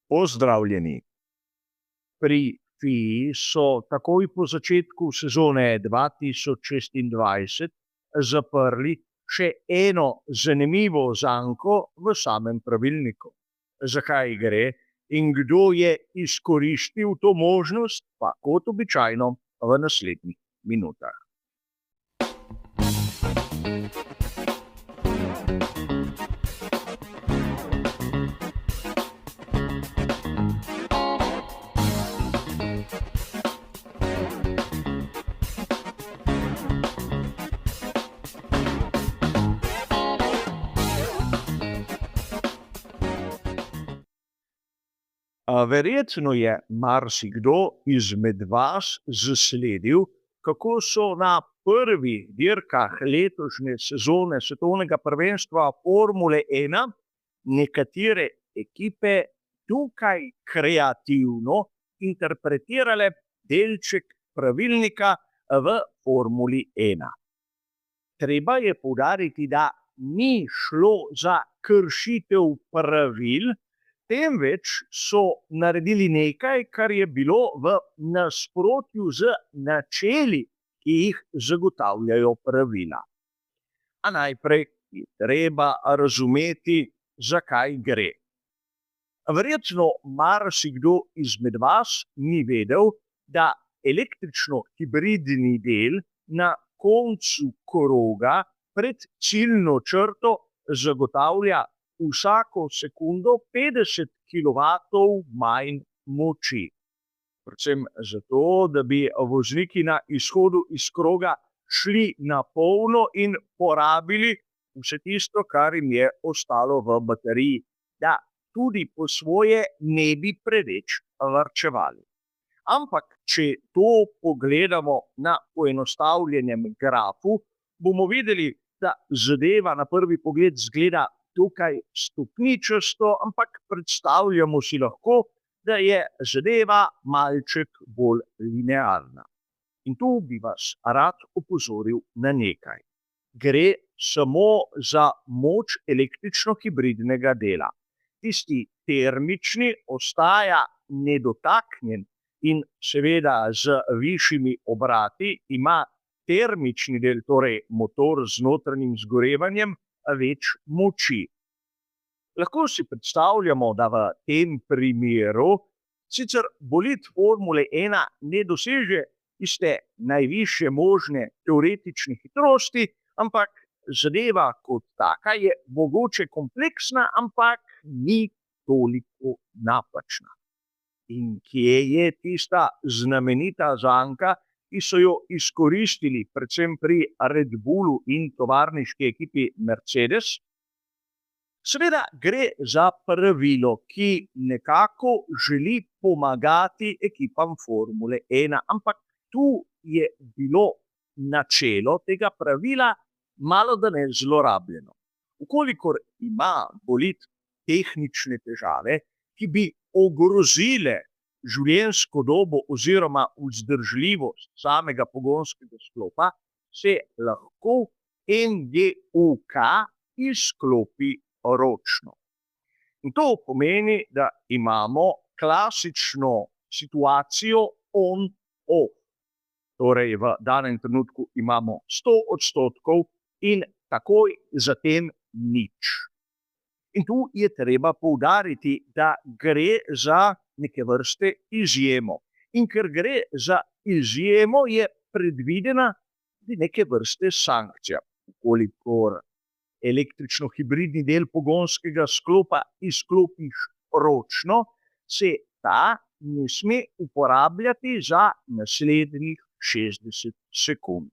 Pozdravljeni. Pri FII so takoj po začetku sezone 2026 zaprli še eno zanimivo zanko v samem pravilniku. Zakaj gre in kdo je izkoristil to možnost, pa kot običajno v naslednjih minutah. Verjetno je marsikdo izmed vas zasledil, kako so na prvih dirkah letošnje sezone svetovnega prvenstva Formule 1 nekatere ekipe dokaj kreativno interpretirale delček pravilnika v Formuli 1. Treba je poudariti, da ni šlo za kršitev pravil, temveč so naredili nekaj, kar je bilo v nasprotju z načeli, ki jih zagotavljajo pravila. A najprej je treba razumeti, zakaj gre. Verjetno marsikdo izmed vas ni vedel, da električno-hibridni del na koncu kroga pred ciljno črto zagotavlja vsako sekundo 50 kilovatov manj moči. Predvsem zato, da bi vozniki na izhodu iz kroga šli na polno in porabili vse tisto, kar jim je ostalo v bateriji, da tudi po svoje ne bi preveč varčevali. Ampak, če to pogledamo na poenostavljenem grafu, bomo videli, da zadeva na prvi pogled zgleda tukaj stopničasto, ampak predstavljamo si lahko, da je zadeva malček bolj linearna. In tu bi vas rad opozoril na nekaj. Gre samo za moč električno-hibridnega dela. Tisti termični ostaja nedotaknjen in seveda z višjimi obrati ima termični del, torej motor z notranjim zgorevanjem, več moči. Lahko si predstavljamo, da v tem primeru sicer bolid Formule 1 ne doseže tiste najvišje možne teoretične hitrosti, ampak zadeva kot taka je mogoče kompleksna, ampak ni toliko napačna. In kje je tista znamenita zanka, ki so jo izkoristili predvsem pri Red Bullu in tovarniški ekipi Mercedes? Seveda gre za pravilo, ki nekako želi pomagati ekipam Formule 1, ampak tu je bilo načelo tega pravila malodane zlorabljeno. Vkolikor ima bolid tehnične težave, ki bi ogrozile življenjsko dobo oziroma vzdržljivost samega pogonskega sklopa, se lahko NGUK izklopi ročno. In to pomeni, da imamo klasično situacijo on-off. Torej v danem trenutku imamo 100% in takoj zatem nič. In tu je treba poudariti, da gre za neke vrste izjemo. In ker gre za izjemo, je predvidena neke vrste sankcija. Kolikor električno-hibridni del pogonskega sklopa izklopiš ročno, se ta ne sme uporabljati za naslednjih 60 sekund.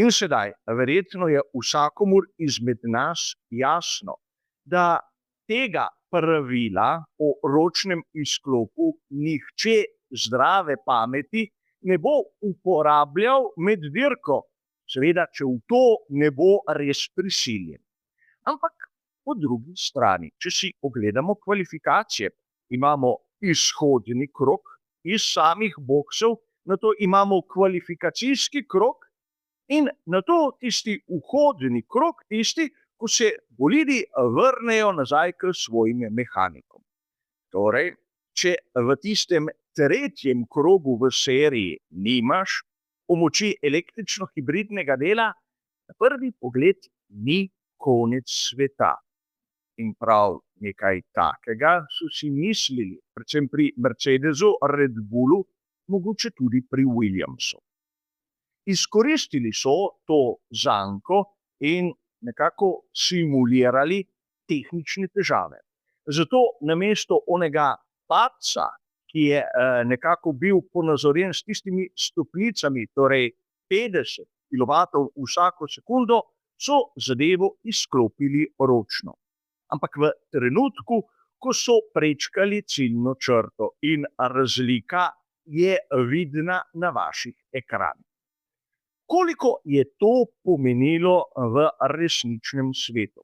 In sedaj, verjetno je vsakomur izmed nas jasno, da tega pravila o ročnem izklopu nihče zdrave pameti ne bo uporabljal med dirko, seveda, če v to ne bo res prisiljen. Ampak po drugi strani, če si ogledamo kvalifikacije, imamo izhodni krog iz samih boksov, nato imamo kvalifikacijski krog in nato tisti vhodni krog, tisti, ko se bolidi vrnejo nazaj k svojim mehanikom. Torej, če v tistem tretjem krogu v seriji nimaš pomoči električno-hibridnega dela, na prvi pogled ni konec sveta. In prav nekaj takega so si mislili, predvsem pri Mercedesu, Red Bullu, mogoče tudi pri Williamsu. Izkoristili so to zanko in nekako simulirali tehnične težave. Zato namesto onega padca, ki je nekako bil ponazorjen s tistimi stopnicami, torej 50 kilovatov vsako sekundo, so zadevo izklopili ročno. Ampak v trenutku, ko so prečkali ciljno črto, in razlika je vidna na vaših ekranih. Koliko je to pomenilo v resničnem svetu?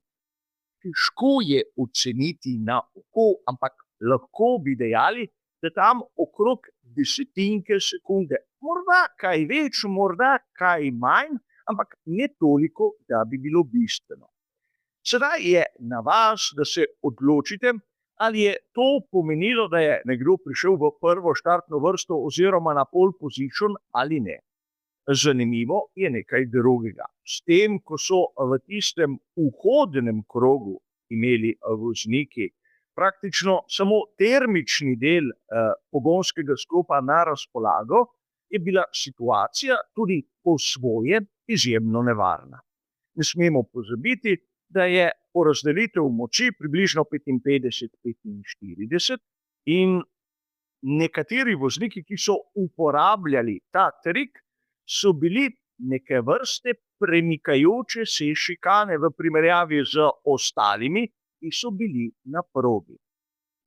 Težko je oceniti na oko, ampak lahko bi dejali, da tam okrog desetinke sekunde, morda kaj več, morda kaj manj, ampak ne toliko, da bi bilo bistveno. Sedaj je na vas, da se odločite, ali je to pomenilo, da je nekdo prišel v prvo štartno vrsto oziroma na pole position ali ne. Zanimivo je nekaj drugega. S tem, ko so v tistem vhodnem krogu imeli vozniki praktično samo termični del pogonskega sklopa na razpolago, je bila situacija tudi po svoje izjemno nevarna. Ne smemo pozabiti, da je porazdelitev moči približno 55-45 in nekateri vozniki, ki so uporabljali ta trik, so bili neke vrste premikajoče se šikane v primerjavi z ostalimi, ki so bili na progi.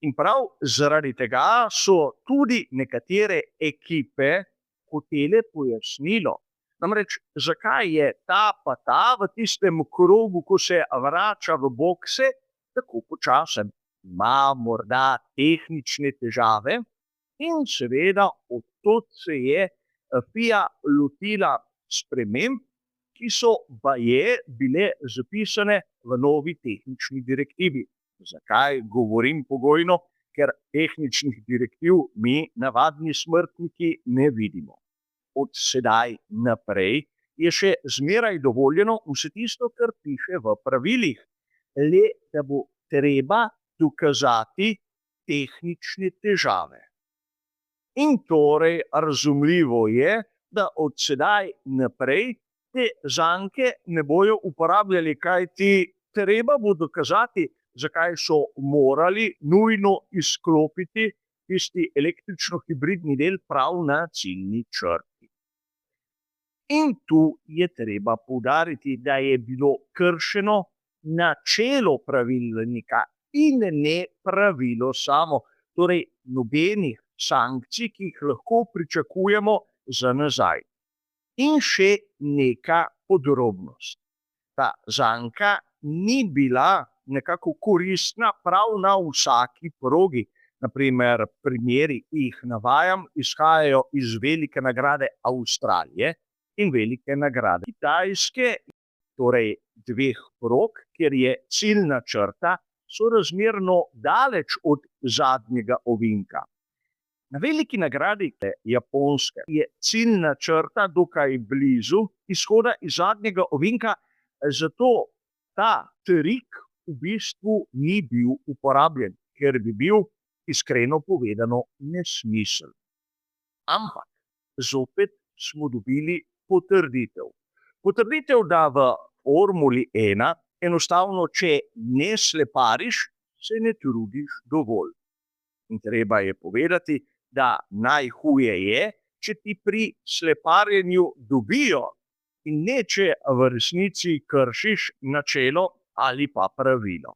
In prav zaradi tega so tudi nekatere ekipe hotele pojasnilo. Namreč, zakaj je ta pa ta v tistem krogu, ko se vrača v bokse, tako počasen? Ima morda tehnične težave in seveda od tod se je FIA lotila sprememb, ki so baje bile zapisane v novi tehnični direktivi. Zakaj govorim pogojno? Ker tehničnih direktiv mi, navadni smrtniki, ne vidimo. Od sedaj naprej je še zmeraj dovoljeno vse tisto, kar piše v pravilih, le da bo treba dokazati tehnične težave. In torej razumljivo je, da od sedaj naprej te zanke ne bojo uporabljali, kajti treba bo dokazati, zakaj so morali nujno izklopiti tisti električno-hibridni del prav na ciljni črti. In tu je treba poudariti, da je bilo kršeno načelo pravilnika in ne pravilo samo, torej nobenih sankcij, ki jih lahko pričakujemo za nazaj. In še neka podrobnost. Ta zanka ni bila nekako koristna prav na vsaki progi. Naprimer, primeri, ki jih navajam, izhajajo iz velike nagrade Avstralije in velike nagrade Kitajske, torej dveh prog, kjer je ciljna črta sorazmerno daleč od zadnjega ovinka. Na veliki nagradi Japonske je ciljna črta dokaj blizu izhoda iz zadnjega ovinka, zato ta trik v bistvu ni bil uporabljen, ker bi bil, iskreno povedano, nesmiseln. Ampak zopet smo dobili potrditev. Potrditev, da v Formuli 1 enostavno, če ne slepariš, se ne trudiš dovolj. In treba je povedati, da najhuje je, če ti pri sleparjenju dobijo in ne, če v resnici kršiš načelo ali pa pravilo.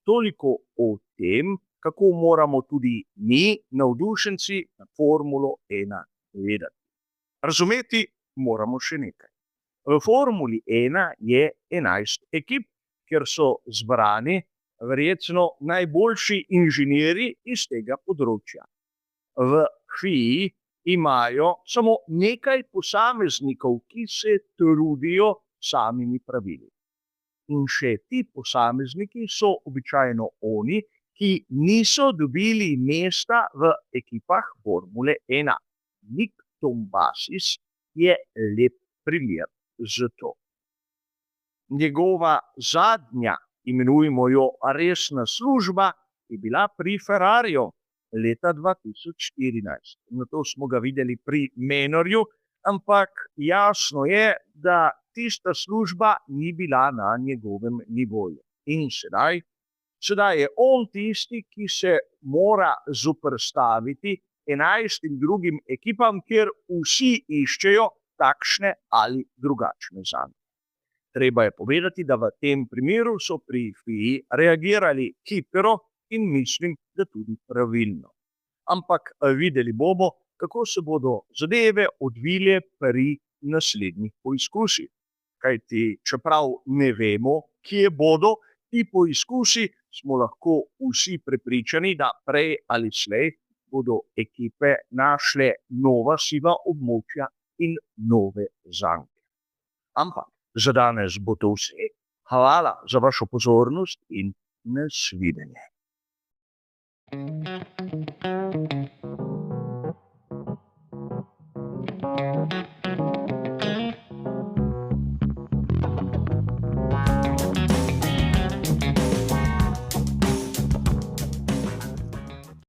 Toliko o tem, kako moramo tudi mi, navdušenci, na Formulo 1 gledati. Razumeti moramo še nekaj. V Formuli 1 je 11 ekip, kjer so zbrani verjetno najboljši inženirji iz tega področja. V FIA imajo samo nekaj posameznikov, ki se trudijo samimi pravili. In še ti posamezniki so običajno oni, ki niso dobili mesta v ekipah Formule 1. Nik Tombasis je lep primer za to. Njegova zadnja, imenujmo jo resna služba, je bila pri Ferrariju leta 2014. Na to smo ga videli pri Menorju, ampak jasno je, da tista služba ni bila na njegovem nivoju. In sedaj je on tisti, ki se mora zoperstaviti 11 drugim ekipam, kjer vsi iščejo takšne ali drugačne zanke. Treba je povedati, da v tem primeru so pri FII reagirali hitro in mislim, da tudi pravilno. Ampak videli bomo, kako se bodo zadeve odvile pri naslednjih poizkusih. Kajti, čeprav ne vemo, kje bodo ti poizkusi, smo lahko vsi prepričani, da prej ali slej bodo ekipe našle nova siva območja in nove zanke. Ampak za danes bo to vse. Hvala za vašo pozornost in nasvidenje.